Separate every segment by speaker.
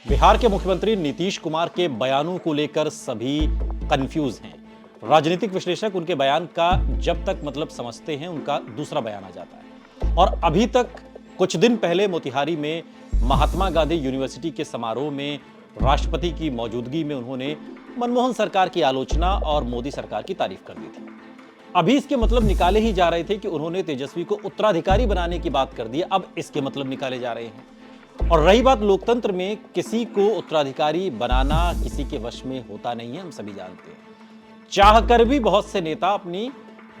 Speaker 1: बिहार के मुख्यमंत्री नीतीश कुमार के बयानों को लेकर सभी कंफ्यूज हैं। राजनीतिक विश्लेषक उनके बयान का जब तक मतलब समझते हैं, उनका दूसरा बयान आ जाता है। और अभी तक कुछ दिन पहले मोतिहारी में महात्मा गांधी यूनिवर्सिटी के समारोह में राष्ट्रपति की मौजूदगी में उन्होंने मनमोहन सरकार की आलोचना और मोदी सरकार की तारीफ कर दी थी। अभी इसके मतलब निकाले ही जा रहे थे कि उन्होंने तेजस्वी को उत्तराधिकारी बनाने की बात कर दी। अब इसके मतलब निकाले जा रहे हैं। और रही बात लोकतंत्र में, किसी को उत्तराधिकारी बनाना किसी के वश में होता नहीं है, हम सभी जानते हैं। चाहकर भी बहुत से नेता अपनी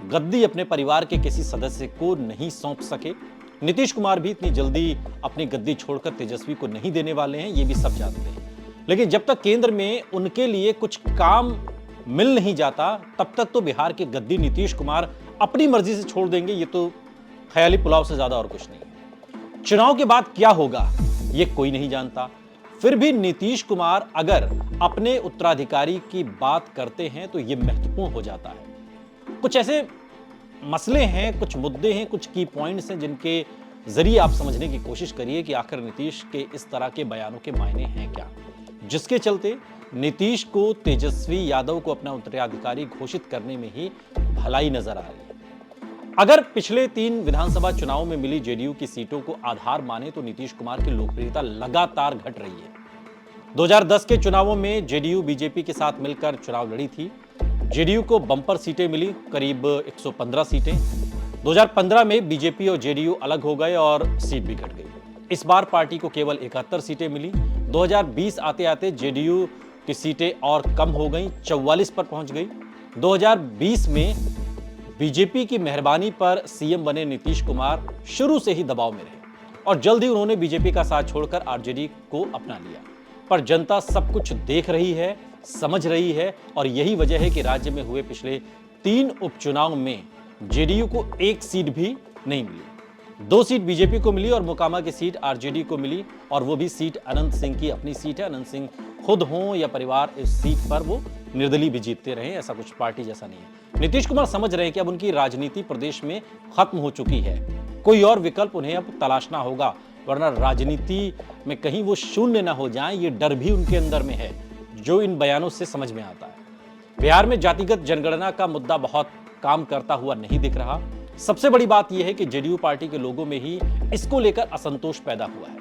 Speaker 1: गद्दी अपने परिवार के किसी सदस्य को नहीं सौंप सके। नीतीश कुमार भी इतनी जल्दी अपनी गद्दी छोड़कर तेजस्वी को नहीं देने वाले हैं, ये भी सब जानते हैं। लेकिन जब तक केंद्र में उनके लिए कुछ काम मिल नहीं जाता, तब तक तो बिहार के गद्दी नीतीश कुमार अपनी मर्जी से छोड़ देंगे। ये तो ख्याली पुलाव से ज्यादा और कुछ नहीं है। चुनाव के बाद क्या होगा ये कोई नहीं जानता। फिर भी नीतीश कुमार अगर अपने उत्तराधिकारी की बात करते हैं तो यह महत्वपूर्ण हो जाता है। कुछ ऐसे मसले हैं, कुछ मुद्दे हैं, कुछ की पॉइंट्स हैं जिनके जरिए आप समझने की कोशिश करिए कि आखिर नीतीश के इस तरह के बयानों के मायने हैं क्या, जिसके चलते नीतीश को तेजस्वी यादव को अपना उत्तराधिकारी घोषित करने में ही भलाई नजर आ रही है। अगर पिछले 3 विधानसभा चुनावों में मिली जेडीयू की सीटों को आधार माने तो नीतीश कुमार की लोकप्रियता लगातार घट रही है। 2010 के चुनावों में जेडीयू बीजेपी के साथ मिलकर चुनाव लड़ी थी। जेडीयू को बंपर सीटें मिली, करीब 115 सीटें। 2015 में बीजेपी और जेडीयू अलग हो गए और सीट भी घट गई। इस बार पार्टी को केवल 71 सीटें मिली। 2020 आते आते जेडीयू की सीटें और कम हो गई, 44 पर पहुंच गई। 2020 में बीजेपी की मेहरबानी पर सीएम बने नीतीश कुमार शुरू से ही दबाव में रहे और जल्द ही उन्होंने बीजेपी का साथ छोड़कर आरजेडी को अपना लिया। पर जनता सब कुछ देख रही है, समझ रही है, और यही वजह है कि राज्य में हुए पिछले 3 उपचुनाव में जेडीयू को 1 सीट भी नहीं मिली। 2 सीट बीजेपी को मिली और मोकामा की सीट आरजेडी को मिली, और वो भी सीट अनंत सिंह की अपनी सीट है। अनंत सिंह खुद हों या परिवार, इस सीट पर वो निर्दलीय भी जीतते रहे, ऐसा कुछ पार्टी जैसा नहीं है। नीतीश कुमार समझ रहे हैं कि अब उनकी राजनीति प्रदेश में खत्म हो चुकी है। कोई और विकल्प उन्हें अब तलाशना होगा, वरना राजनीति में कहीं वो शून्य ना हो जाएं, ये डर भी उनके अंदर में है, जो इन बयानों से समझ में आता है। बिहार में जातिगत जनगणना का मुद्दा बहुत काम करता हुआ नहीं दिख रहा। सबसे बड़ी बात यह है कि जेडीयू पार्टी के लोगों में ही इसको लेकर असंतोष पैदा हुआ है।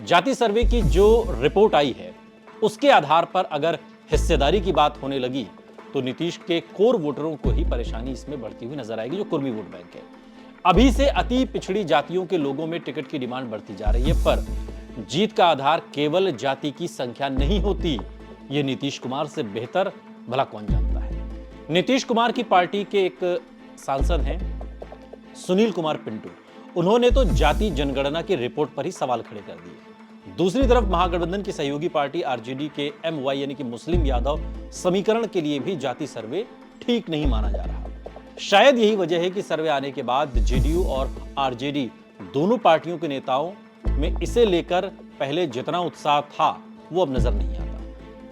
Speaker 1: जाति सर्वे की जो रिपोर्ट आई है, उसके आधार पर अगर हिस्सेदारी की बात होने लगी तो नीतीश के कोर वोटरों को ही परेशानी इसमें बढ़ती हुई नजर आएगी, जो कुर्मी वोट बैंक है। अभी से अति पिछड़ी जातियों के लोगों में टिकट की डिमांड बढ़ती जा रही है, पर जीत का आधार केवल जाति की संख्या नहीं होती। ये नीतीश कुमार से बेहतर भला कौन जानता है। नीतीश कुमार की पार्टी के एक सांसद हैं सुनील कुमार पिंटू, उन्होंने तो जाति जनगणना की रिपोर्ट पर ही सवाल खड़े कर दिए। दूसरी तरफ महागठबंधन की सहयोगी पार्टी आरजेडी के एमवाई यानी कि मुस्लिम यादव समीकरण के लिए भी जाति सर्वे ठीक नहीं माना जा रहा। शायद यही वजह है कि सर्वे आने के बाद जेडीयू और आरजेडी दोनों पार्टियों के नेताओं में इसे लेकर पहले जितना उत्साह था वो अब नजर नहीं आता।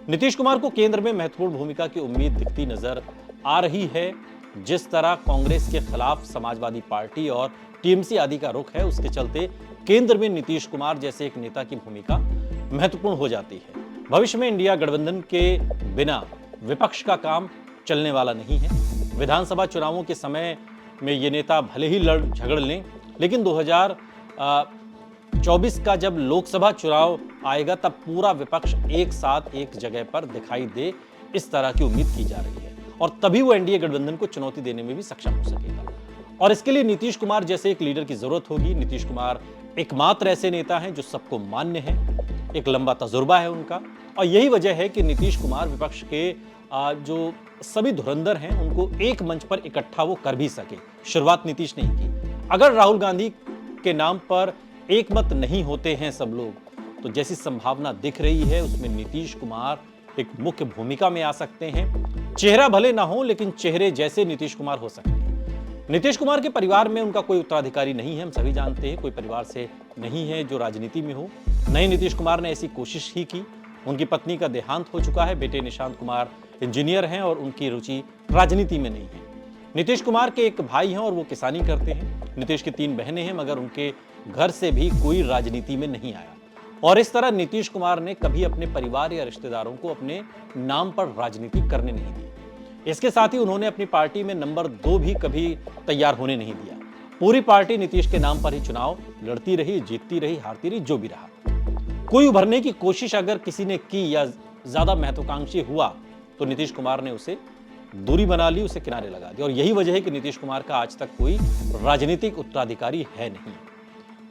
Speaker 1: नीतीश कुमार को केंद्र में महत्वपूर्ण भूमिका की उम्मीद दिखती नजर आ रही है। जिस तरह कांग्रेस के खिलाफ समाजवादी पार्टी और टीएमसी आदि का रुख है, उसके चलते केंद्र में नीतीश कुमार जैसे एक नेता की भूमिका महत्वपूर्ण हो जाती है। भविष्य में इंडिया गठबंधन के बिना विपक्ष का काम चलने वाला नहीं है। विधानसभा चुनावों के समय में ये नेता भले ही लड़ झगड़ लें, लेकिन 2024 का जब लोकसभा चुनाव आएगा तब पूरा विपक्ष एक साथ एक जगह पर दिखाई दे, इस तरह की उम्मीद की जा रही है, और तभी वो एनडीए गठबंधन को चुनौती देने में भी सक्षम हो सकेगा। और इसके लिए नीतीश कुमार जैसे एक लीडर की जरूरत होगी। नीतीश कुमार एकमात्र ऐसे नेता हैं जो सबको मान्य हैं, एक लंबा तजुर्बा है उनका, और यही वजह है कि नीतीश कुमार विपक्ष के जो सभी धुरंधर हैं उनको एक मंच पर इकट्ठा वो कर भी सके। शुरुआत नीतीश ने ही की। अगर राहुल गांधी के नाम पर एक मत नहीं होते हैं सब लोग, तो जैसी संभावना दिख रही है उसमें नीतीश कुमार एक मुख्य भूमिका में आ सकते हैं। चेहरा भले ना हो, लेकिन चेहरे जैसे नीतीश कुमार हो सकते हैं। नीतीश कुमार के परिवार में उनका कोई उत्तराधिकारी नहीं है, हम सभी जानते हैं। कोई परिवार से नहीं है जो राजनीति में हो। नहीं, नीतीश कुमार ने ऐसी कोशिश ही की। उनकी पत्नी का देहांत हो चुका है। बेटे निशांत कुमार इंजीनियर हैं और उनकी रुचि राजनीति में नहीं है। नीतीश कुमार के एक भाई हैं और वो किसानी करते हैं। नीतीश की 3 बहनें हैं, मगर उनके घर से भी कोई राजनीति में नहीं आया। और इस तरह नीतीश कुमार ने कभी अपने परिवार या रिश्तेदारों को अपने नाम पर राजनीति करने नहीं दी। इसके साथ ही उन्होंने अपनी पार्टी में नंबर 2 भी कभी तैयार होने नहीं दिया। पूरी पार्टी नीतीश के नाम पर ही चुनाव लड़ती रही, जीतती रही, हारती रही, जो भी रहा। कोई उभरने की कोशिश अगर किसी ने की या ज्यादा महत्वाकांक्षी हुआ तो नीतीश कुमार ने उसे दूरी बना ली, उसे किनारे लगा दिया। और यही वजह है कि नीतीश कुमार का आज तक कोई राजनीतिक उत्तराधिकारी है नहीं।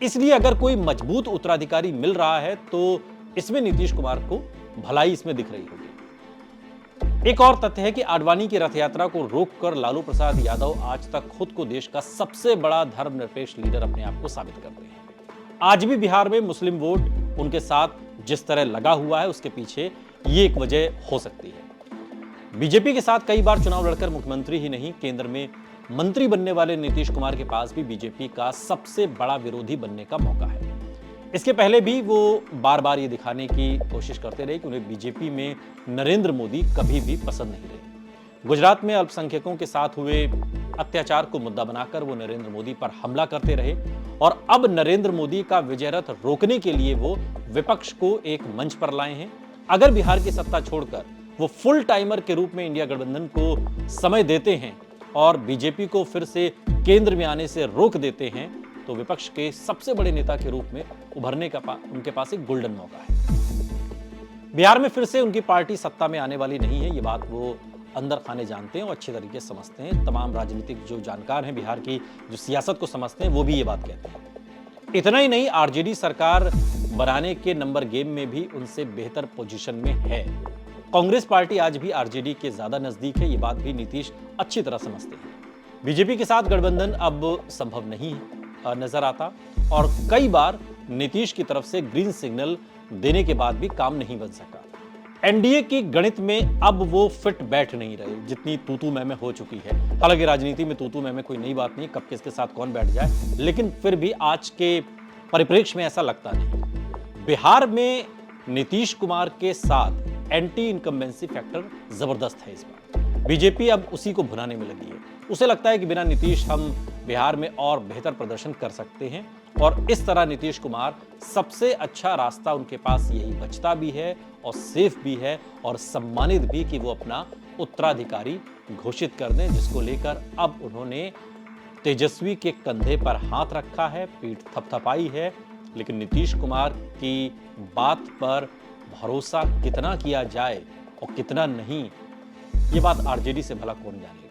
Speaker 1: इसलिए अगर कोई मजबूत उत्तराधिकारी मिल रहा है तो इसमें नीतीश कुमार को भलाई इसमें दिख रही होगी। एक और तथ्य है कि आडवाणी की रथ यात्रा को रोककर लालू प्रसाद यादव आज तक खुद को देश का सबसे बड़ा धर्मनिरपेक्ष लीडर अपने आप को साबित करते हैं। आज भी बिहार में मुस्लिम वोट उनके साथ जिस तरह लगा हुआ है, उसके पीछे ये एक वजह हो सकती है। बीजेपी के साथ कई बार चुनाव लड़कर मुख्यमंत्री ही नहीं, केंद्र में मंत्री बनने वाले नीतीश कुमार के पास भी बीजेपी का सबसे बड़ा विरोधी बनने का मौका है। इसके पहले भी वो बार बार ये दिखाने की कोशिश करते रहे कि उन्हें बीजेपी में नरेंद्र मोदी कभी भी पसंद नहीं रहे। गुजरात में अल्पसंख्यकों के साथ हुए अत्याचार को मुद्दा बनाकर वो नरेंद्र मोदी पर हमला करते रहे और अब नरेंद्र मोदी का विजय रथ रोकने के लिए वो विपक्ष को एक मंच पर लाए हैं। अगर बिहार की सत्ता छोड़कर वो फुल टाइमर के रूप में इंडिया गठबंधन को समय देते हैं और बीजेपी को फिर से केंद्र में आने से रोक देते हैं तो विपक्ष के सबसे बड़े नेता के रूप में उभरने का उनके पास एक गोल्डन मौका है। बिहार में फिर से उनकी पार्टी सत्ता में आने वाली नहीं है, ये बात वो अंदर खाने जानते हैं और अच्छे तरीके से समझते हैं। तमाम राजनीतिक जो जानकार हैं बिहार की, जो सियासत को समझते हैं, वो भी ये बात कहते हैं। इतना ही नहीं, आरजेडी सरकार बनाने के नंबर गेम में भी उनसे बेहतर पोजीशन में है। कांग्रेस पार्टी आज भी आरजेडी के ज्यादा नजदीक है, ये बात भी नीतीश अच्छी तरह समझते हैं। बीजेपी के साथ गठबंधन अब संभव नहीं नजर आता और कई बार नीतीश की तरफ से ग्रीन सिग्नल देने के बाद भी काम नहीं बन सका। एनडीए की गणित में अब वो फिट बैठ नहीं रहे, जितनी तूतू मैमे हो चुकी है। हालांकि राजनीति में तूतू मैमे कोई नई बात नहीं, कब किसके साथ कौन बैठ जाए, लेकिन फिर भी आज के परिप्रेक्ष्य में ऐसा लगता नहीं। बिहार में नीतीश कुमार के साथ एंटी इनकम्बेंसी फैक्टर जबरदस्त है। इस बार बीजेपी अब उसी को भुनाने में लगी है। उसे लगता है कि बिना नीतीश हम बिहार में और बेहतर प्रदर्शन कर सकते हैं और इस तरह नीतीश कुमार सबसे अच्छा रास्ता उनके पास यही बचता भी है और सेफ भी है और सम्मानित भी कि वो अपना उत्तराधिकारी घोषित कर दें, जिसको लेकर अब उन्होंने तेजस्वी के कंधे पर हाथ रखा है, पीठ थपथपाई है। लेकिन नीतीश कुमार की बात पर भरोसा कितना किया जाए और कितना नहीं, ये बात आरजेडी से भला कौन जाने।